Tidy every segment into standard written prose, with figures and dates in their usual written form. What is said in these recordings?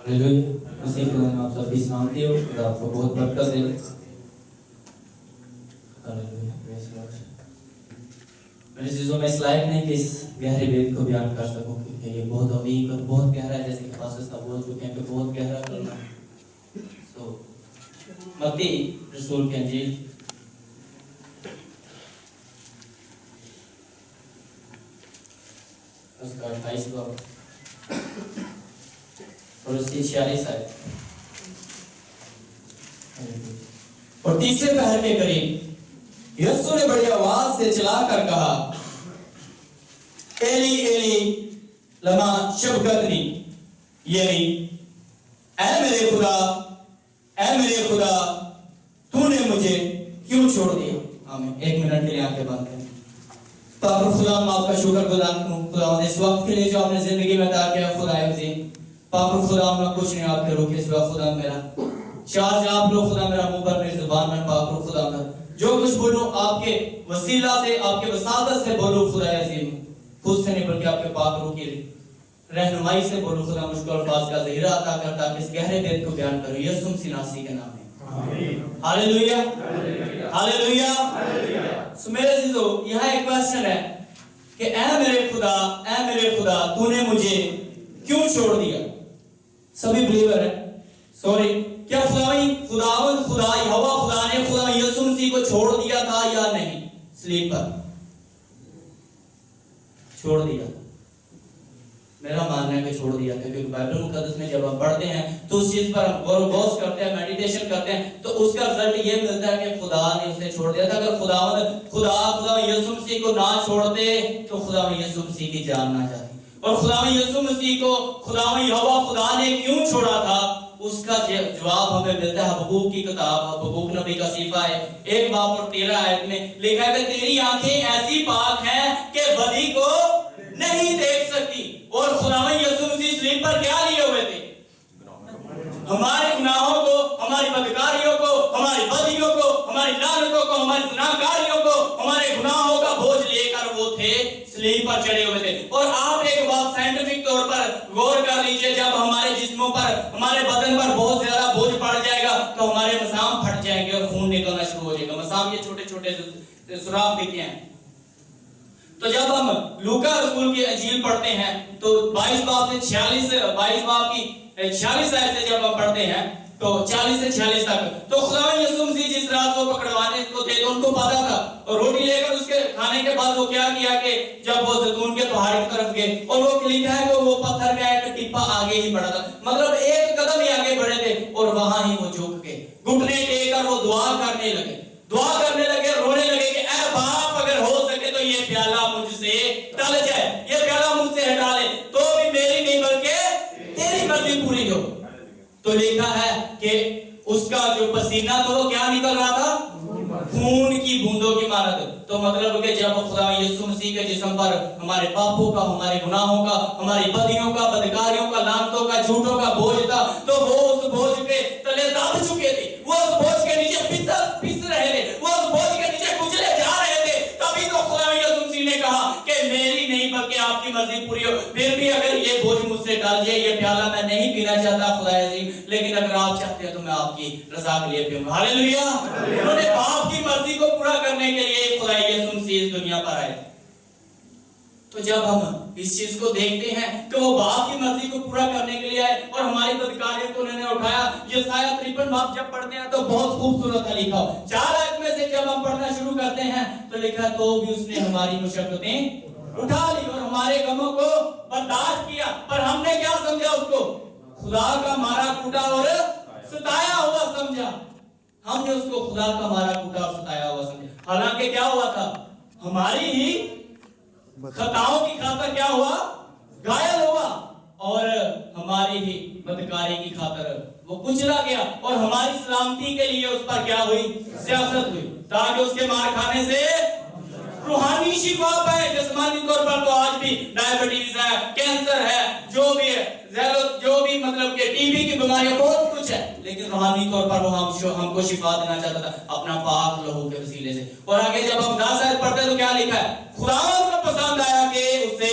Hallelujah. उसी के नाम आप सभी शांति हो, खुदा आपको बहुत बरकत दे। Hallelujah, praise Lord. मेरे चीजों में इस लायक नहीं कि इस गहरे वेद को बयान कर सकूं, क्योंकि ये बहुत अमीर और बहुत गहरा है, जैसे कि पास्टर साहब बोल चुके हैं कि बहुत गहरा करना। सो मत्ती रसूल की इंजील उसका 28 बाब और उसकी 46 आयत। और तीसरे पहर के करीब यीशु ने बड़ी आवाज से चिल्लाकर कहा, एली एली लमा शबक्तनी, यानी ऐ मेरे खुदा तूने मुझे क्यों छोड़ दिया। आमीन। 1 मिनट के लिए आंखें बंद करें। तो आप खुदा मैं आपका शुक्रगुजार हूं खुदा इस वक्त के लिए जो आपने जिंदगी में अता किया। खुदा अजीम पाक खुदा मैं कुछ नहीं आपके रोके सिवा खुदा मेरा चार्ज आप लोग खुदा मेरा मुंह पर मेरी जुबान में पाक खुदा मैं जो कुछ बोलूं आपके वसीला से आपके वसादत से बोलूं खुदा अजीम, खुद से नहीं बल्कि आपके पाक रूह की रहनुमाई से बोलूं खुदा। मुझको अल्फाज का ज़हीरा अता कर ताकि इस गहरे वेद को बयान करूं यीशु मसीह नासी के नाम में। आमीन। Hallelujah hallelujah hallelujah. सो मेरे जीजो यहाँ एक क्वेश्चन है कि ऐ मेरे खुदा तूने मुझे क्यों छोड़ दिया। सभी बिलीवर है सॉरी, क्या खुदा यहोवा खुदा ने खुदा यीशु मसीह को छोड़ दिया था या नहीं। स्लीप पर छोड़ दिया, मेरा मानना है कि छोड़ दिया था, क्योंकि बाइबल मुकद्दस में जब हम पढ़ते हैं तो उस चीज पर हम गौर करते हैं, मेडिटेशन करते हैं, तो उसका रिजल्ट ये मिलता है कि खुदा ने उसे छोड़ दिया था। अगर खुदा यीशु मसीह को ना छोड़ते तो खुदा यीशु मसीह की जान ना जाती। और खुदा यीशु मसीह को खुदा यहोवा खुदा ने क्यों छोड़ा था, उसका जवाब हमें मिलता है हबक्कूक की किताब, हबक्कूक नबी का सीफा है 1 बाब और 13 आयत में लिखा है कि तेरी आंखें ऐसी पाक हैं कि बदी को नहीं देख सकती। और खुदा यीशु मसीह स्लीप पर क्या लिए हुए थे, हमारे गुनाहों को, हमारी बदकारियों को, हमारी बदियों को, हमारी लानतों को, हमारी गुनाहगारियों को, हमारे गुनाहों का बोझ लेकर वो थे स्लीप पर चढ़े हुए थे। और आप एक बात साइंटिफिक तौर पर गौर कर लीजिए, जब हमारे जिस्मों पर, हमारे बदन पर बहुत ज्यादा बोझ पड़ जाएगा तो हमारे मसाम फट जाएंगे और खून निकलना शुरू हो जाएगा। मसाम ये छोटे छोटे सुराख दिखे हैं। तो जब हम लूका रसूल की इंजील पढ़ते हैं तो 22 बाब से 22 बाब की 46 आयत से जब हम पढ़ते हैं तो 40 से 46 तक, तो खुदा यीशु मसीह जिस रात को पकड़वाने को थे तो उनको पता था, और रोटी लेकर उसके खाने के बाद वो क्या किया कि जब वो जैतून के पहाड़ की तरफ गए और वो लिखा है कि वो पत्थर का एक टिप्पा आगे ही बढ़ा था, मतलब एक कदम ही आगे बढ़े थे और वहां ही वो झुक के घुटने टेककर वो दुआ करने लगे, रोने लगे कि ऐ बाप अगर हो सके तो ये प्याला मुझसे टल जाए, ये प्याला मुझसे हटा ले, तो भी मेरी नहीं बल्कि तेरी मर्जी पूरी हो। तो लिखा है कि उसका जो पसीना तो वो क्या निकल रहा था, खून की बूंदों की मानद। तो मतलब कि जब खुदा यीशु मसीह के जिस्म पर हमारे पापों का, हमारे गुनाहों का, हमारी बदियों का, बदकारियों का, लानतों का, झूठों का बोझ था, तो वो उस बोझ पे तले दब चुके थे, वो उस बोझ के नीचे पिस रहे थे, वो उस बोझ के नीचे कुचले जा रहे थे। तभी तो खुदा यीशु मसीह ने कहा कि मेरी नहीं बल्कि आपकी मर्जी पूरी हो। फिर भी अगर ये बोझ मुझसे टल जाए, ये प्याला मैं नहीं पीना चाहता खुदा अजीम, लेकिन अगर आप चाहते हो तो मैं आपकी रजा के लिए पीऊंगा। हालेलुया। उन्होंने बाप की मर्जी को पूरा करने के लिए खुदा यीशु मसीह इस दुनिया पर आए। तो जब हम इस चीज को देखते हैं कि वो बाप की मर्जी को पूरा करने के लिए आए और हमारी बदकारियों को उन्होंने उठाया। यशायाह 53 बाब जब पढ़ते हैं तो बहुत खूबसूरत लिखा हो, 4 आयत में से जब हम पढ़ना शुरू करते हैं तो लिखा तो भी उसने हमारी मुशक्कतें उठा ली और हमारे गमों को बर्दाश्त किया, पर हमने क्या समझा उसको, खुदा का मारा कूटा और सताया हुआ समझा। हमने उसको खुदा का मारा कूटा और सताया हुआ समझा। हालांकि क्या हुआ था, हमारी ही खताओं की खातर क्या हुआ, घायल हुआ, और हमारी ही बदकारी की खातर वो कुचला गया, और हमारी सलामती के लिए उस पर क्या हुई, सियासत हुई, ताकि उसके मार खाने से रूहानी शिफा पाए। जिस्मानी तौर पर तो आज भी डायबिटीज है, कैंसर है, जो भी है, जो भी मतलब कि टीबी की बीमारी बहुत कुछ है, लेकिन रूहानी तौर पर वो हमको शिफा देना चाहता था अपना पाक लहू के वसीले से। और आगे जब हम 10 आयत पढ़ते हैं तो क्या लिखा है, खुदा को पसंद आया कि उसे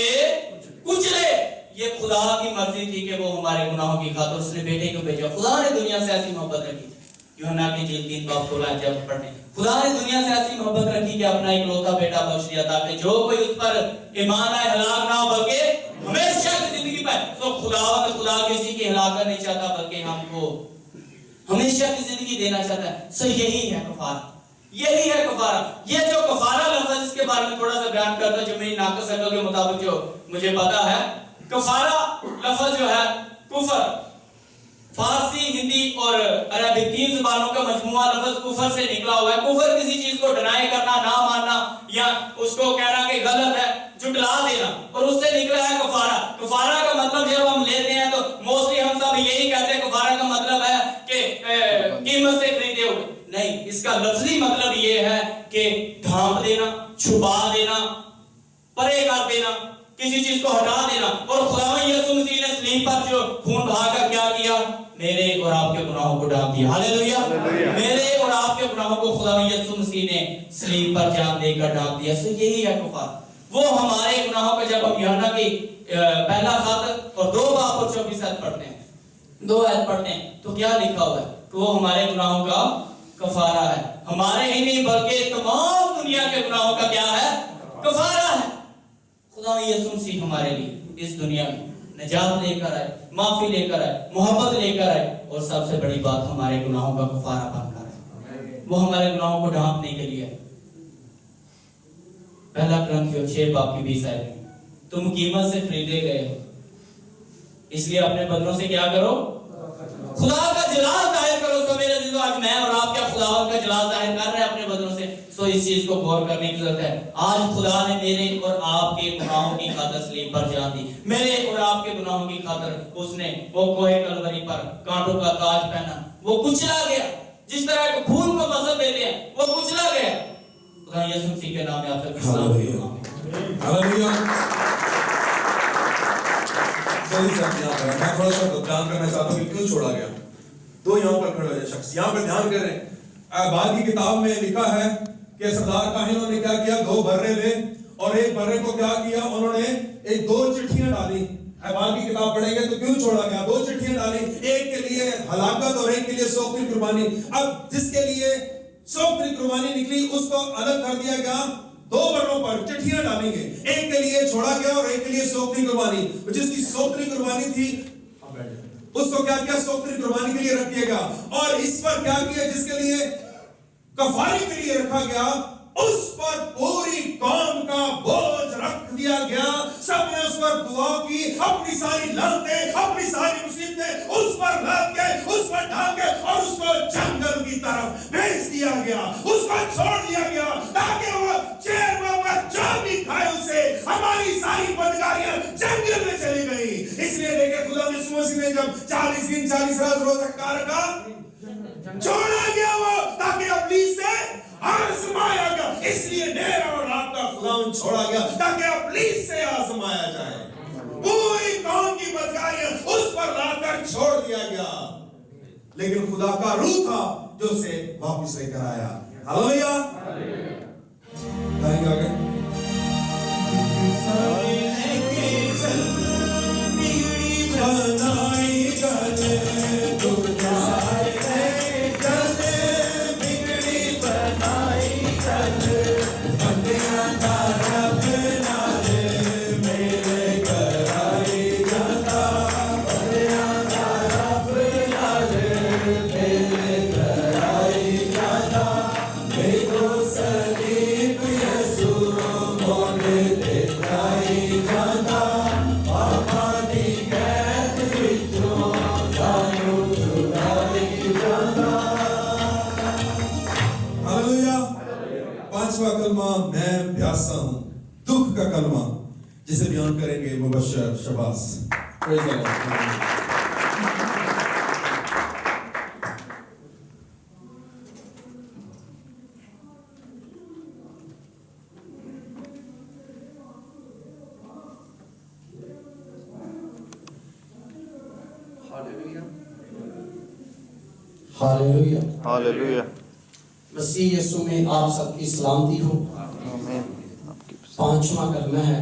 कुचले। ये खुदा की मर्जी थी कि वो हमारे गुनाहों की खातिर उसने बेटे को भेजा। खुदा ने दुनिया से ऐसी मोहब्बत रखी, यूहन्ना की इंजील 3:16 जब पढ़ने, खुदा ने दुनिया से ऐसी मोहब्बत रखी कि अपना इकलौता बेटा बख्श दिया ताकि जो कोई उस पर ईमान आए हलाक ना हो बल्कि हमेशा की जिंदगी पाए। तो खुदा किसी की हलाकत नहीं चाहता बल्कि हमको हमेशा की जिंदगी देना चाहता है। सो यही है कफारा, यही है कफारा। ये जो कफारा लफ्ज़ इसके बारे में थोड़ा सा बयान करता है जो मेरी नाक़िस अक़ल के मुताबिक जो मुझे पता है। कफारा लफ्ज़ जो है कुफर, फारसी, हिंदी और अरबी 3 ज़बानों का मजमुआ लफ्ज़ कुफर से निकला हुआ है। कुफर किसी चीज को डिनाई करना, ना मानना या उसको कहना कि गलत है, झुठला देना, और उससे निकला है कफारा। कफारा का मतलब जब हम लेते हैं तो मोस्टली हम सब यही कहते हैं कफारा का मतलब है कि कीमत से खरीदे हुए। नहीं, इसका लफ्जी मतलब ये है कि ढांप देना, छुपा देना, परे कर देना, किसी चीज को हटा देना। और खुदावंद यीशु मसीह ने सलीब पर जो खून बहाकर क्या किया, मेरे और आपके गुनाहों को ढांप दिया। हालेलुया। मेरे और आपके गुनाहों को खुदावंद यीशु मसीह ने सलीब पर जान देकर ढांप दिया। सो यही है कफारा। वो हमारे गुनाहों का, जब हम यूहन्ना की पहला खत और 2 बाब और 24 आयत पढ़ते हैं, 2 आयत पढ़ते हैं, तो क्या लिखा हुआ है कि वो हमारे गुनाहों का कफारा है। हमारे ही नहीं बल्कि तमाम दुनिया के गुनाहों का क्या है, कफारा है। खुदा यीशु मसीह हमारे लिए इस दुनिया में निजात लेकर आए, माफी लेकर आए, मोहब्बत लेकर आए, और सबसे बड़ी बात हमारे गुनाहों का कफारा बनकर आए। वो हमारे गुनाहों को ढांपने के लिए। पहला कुरिन्थियों 6:20 आयत, तुम कीमत से खरीदे गए हो, इसलिए अपने बदनों से क्या करो, खुदा का जलाल जाहिर करो। तो मेरे अजीजों, आज मैं और आप क्या खुदावंद का जलाल जाहिर कर रहे हैं अपने बदनों से? सो इस चीज को गौर करने की जरूरत है। आज खुदा ने मेरे और आपके गुनाहों की खातिर सलीब पर जान दी। मेरे और आपके गुनाहों की खातिर उसने वो कोहे कलवरी पर कांटों का ताज पहना, वो कुचला गया। जिस तरह खून को मसल देते हैं, वो कुचला गया। खुदा यीशु मसीह के नाम में आप सबको सलाम। हालेलुया। मैं थोड़ा सा ध्यान करना चाहता हूँ कि क्यों छोड़ा गया। तो यहाँ पर खड़े हुए शख्स यहाँ पर ध्यान कर रहे हैं। बाद की किताब में लिखा है कि सरदार काहिनों ने क्या किया, 2 बर्रे ले और एक बर्रे को क्या किया, उन्होंने 2 चिट्ठियां डाली। बाद की किताब पढ़ेंगे तो क्यों छोड़ा गया। 2 चिट्ठियां डाली, एक के लिए हलाकत और एक के लिए सौखी कुर्बानी। अब जिसके लिए सौखी कुर्बानी निकली उसको अलग कर दिया गया, 2 बर्रों पर चिट्ठियां डालेंगे, एक के लिए छोड़ा गया और एक के लिए सौखी कुर्बानी। जिसकी सौखी कुर्बानी थी उसको क्या किया, सौखी कुर्बानी के लिए रख दिया गया। और इस पर क्या किया, जिसके लिए कफारे के लिए रखा गया, उस पर पूरी कौम का बोझ रख दिया गया। सबने उस पर दुआ की, अपनी सारी लानतें, अपनी सारी मुसीबतें उस पर लाद के, उस पर ढाल के और उसको जंगल की तरफ भेज दिया गया, उसको छोड़ दिया गया ताकि वो चेहरे पर जो भी खाए उसे। हमारी सारी बदकारियां जंगल में चली गई। इसलिए देखे खुदा यीशु मसीह ने जब 40 दिन 40 रात रोजा रखा, छोड़ा गया वो ताकि इब्लीस से आजमाया गया। इसलिए मेरा और आपका खुदावंद छोड़ा गया ताकि इब्लीस से आजमाया जाए। पूरी कौम की बदकारियां उस पर लाकर छोड़ दिया गया, लेकिन खुदा का रूह था जो उसे वापस लेकर आया। हालेलुया। आगे मैं प्यासा हूं, दुख का कलमा जिसे बयान करेंगे Mubashir Shabas. Praise the lord. Hallelujah. Hallelujah. Masih Yeshu में आप सबकी सलामती हो। आमीन। 5वां कलमा है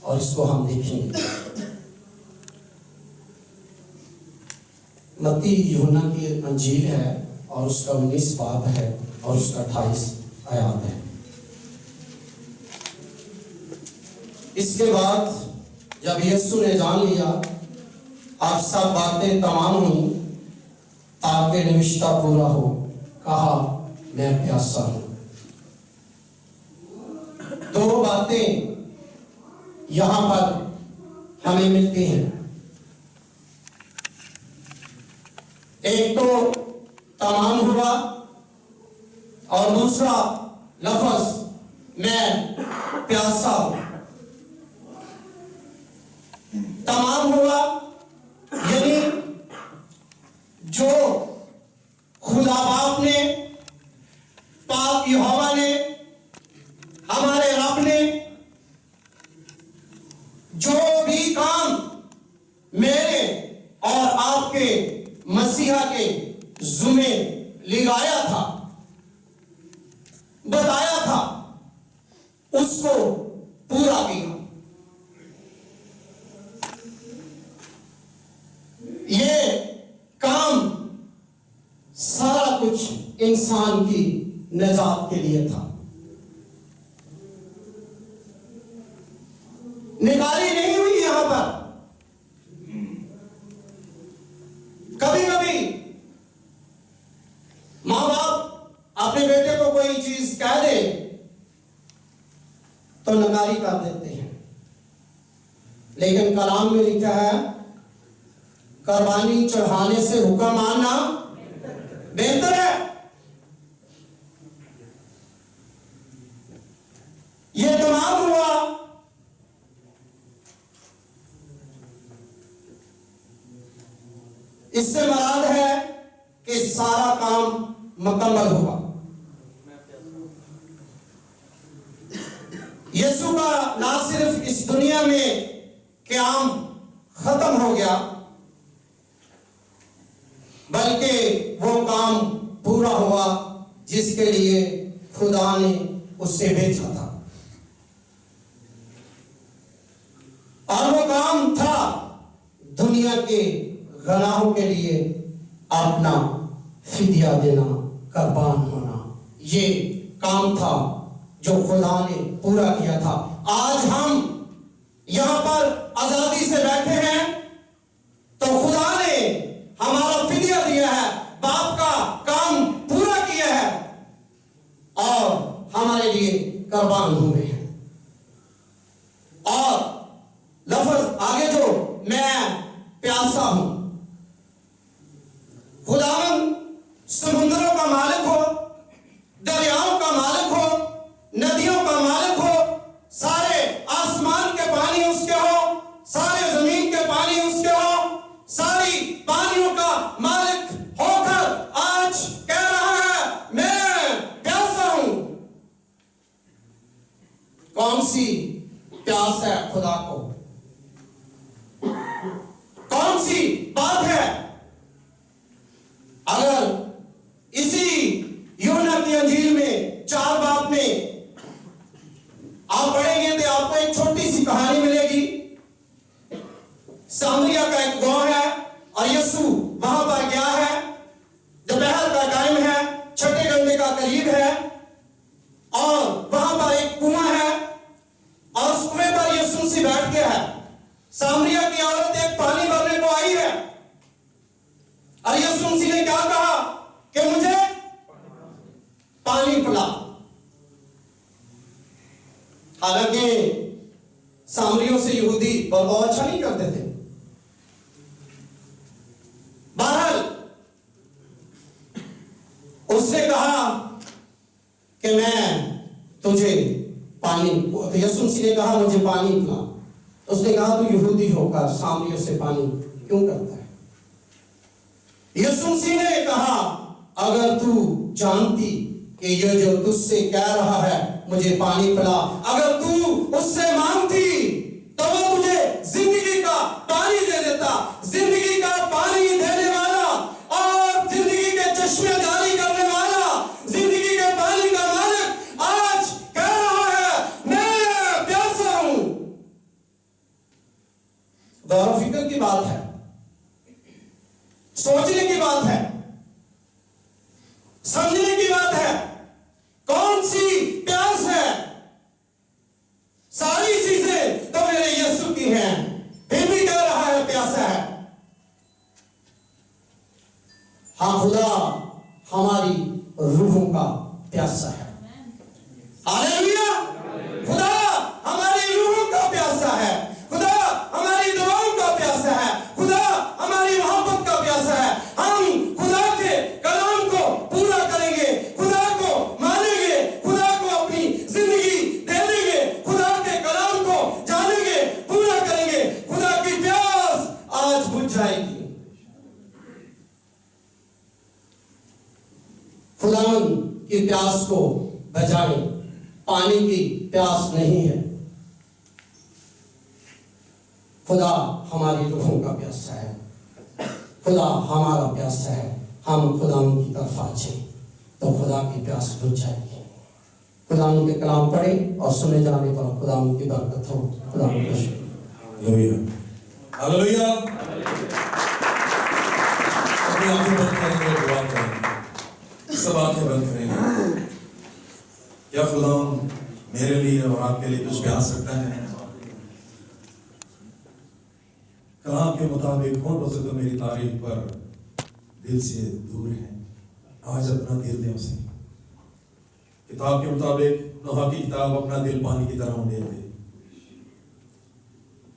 और इसको हम देखेंगे। मत्ती यूहन्ना की अंजील है और उसका 19 बाब है और उसका 28 आयात है। इसके बाद जब यीशु ने जान लिया अब सब बातें तमाम हुई ताकि निविष्टा पूरा हो, कहा मैं प्यासा हूं। दो बातें यहां पर हमें मिलती हैं। एक तो तमाम हुआ और दूसरा लफ्ज मैं प्यासा हूं। तमाम हुआ यानी जो खुदा बाप ने, पाक यहोवा ने, हमारे रब ने जो भी काम मेरे और आपके मसीहा के जुमे लगाया था, बताया था, उसको पूरा किया। ये काम सारा कुछ इंसान की निजात के लिए था। निकाली नहीं हुई यहां पर। कभी कभी मां बाप अपने बेटे को कोई चीज कह दे तो नकारी कर देते हैं, लेकिन कलाम में लिखा है कुर्बानी चढ़ाने से हुक्म मानना बेहतर है। यह तमाम हुआ इससे मुराद है कि सारा काम मुकम्मल हुआ। यीशु का ना सिर्फ इस दुनिया में क़याम खत्म हो गया, बल्कि वो काम पूरा हुआ जिसके लिए खुदा ने उससे भेजा था। और वो काम था दुनिया के गुनाहों के लिए अपना फिदिया देना, कुर्बान होना। ये काम था जो खुदा ने पूरा किया था। आज हम यहां पर आजादी से बैठे हैं तो खुदा ने हमारा फिदिया दिया है, बाप का काम पूरा किया है और हमारे लिए कुर्बान हुए हैं। और लफ्ज आगे जो मैं प्यासा हूं, खुदावन समुद्रों का मालिक हो, दरियाओं का मालिक हो, नदियों का मालिक हो, सारे आसमान के पानी उसके हो, सारे जमीन के पानी उसके हो, सारी पानियों का मालिक होकर आज कह रहा है मैं प्यासा हूं। कौन सी प्यास है खुदा को? कौन सी बात है? अगर इसी यूहन्ना की अंजील में 4 बाब में आप पढ़ेंगे तो आपको एक छोटी सी कहानी मिलेगी। सामरिया का एक गांव है और यीशु वहां पर गया है। दोपहर का टाइम है, छठे घंटे का करीब है और वहां पर एक कुआं है और उस कुएं पर यीशु से बैठ गया है। सामरिया की औरत एक पानी भरने को आई है और यीशु मसीह ने क्या कहा कि मुझे पानी पिला। हालांकि सामरियों से यहूदी बहुत अच्छा नहीं करते थे। बहरहाल उसने कहा कि मैं तुझे पानी, यीशु मसीह ने कहा मुझे पानी पिला। उसने कहा तू यहूदी होकर सामरियों से पानी क्यों करता है? यीशु मसीह ने कहा अगर तू जानती कि ये जो तुझसे कह रहा है मुझे पानी पिला, अगर तू उससे मांगती तो वो तुझे जिंदगी का पानी दे देता। जिंदगी का पानी देने वाला और जिंदगी के चश्मे जारी करने वाला, जिंदगी के पानी का मालिक आज कह रहा है मैं प्यासा हूं। गौर फिक्र की बात है। सोचने की बात है, समझने की बात है। कौन सी प्यास है? सारी चीजें तो मेरे यीशु की हैं, फिर भी कह रहा है प्यासा है। हाँ, खुदा हमारी रूहों का प्यासा है। हालेलुया! खुदा हमारी रूहों का प्यासा है, खुदा हमारी दुआओं का प्यासा है, खुदा हमारी मोहब्बत का प्यासा है। हम खुदा के कलाम को पूरा करेंगे, खुदा को मानेंगे, खुदा को अपनी जिंदगी दे देंगे, खुदा के कलाम को जानेंगे, पूरा करेंगे। खुदा की प्यास आज बुझ जाएगी। खुदावन की प्यास को बजाएं, पानी की प्यास नहीं है। खुदा हमारी रूहों का प्यासा है, खुदा हमारा प्यासा है। हम खुदा की तरफ आ जाए तो खुदा की प्यास बुझ जाएगी। खुदा के कलाम पढ़े और सुने जाने पर खुदा की बरकत हो। खुदा को हालेलुया, हालेलुया। अपनी आंखें बंद करेंगे, दुआ करेंगे, सब आंखें बंद करेंगे। क्या खुदा मेरे लिए और आपके लिए कुछ प्यास रखता है? कलाम के मुताबिक होंठों से तो मेरी तारीफ पर दिल से दूर है। आज अपना दिल दे उसे। किताब के मुताबिक नूह की किताब अपना दिल पानी की तरह उंडेल दे,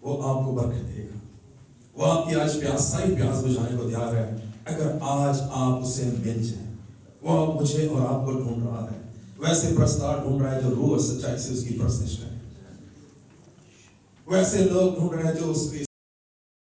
वो आपको बरकत देगा। वो आपकी आज प्यास, सारी प्यास बुझाने को तैयार है। अगर आज आप उसे मिल जाए, वो आप मुझे और आपको ढूंढ रहा है। वैसे प्रस्ताव ढूंढ रहा है जो रूह और सच्चाई से उसकी प्रस्तिश करे। वैसे लोग ढूंढ रहे हैं जो उसकी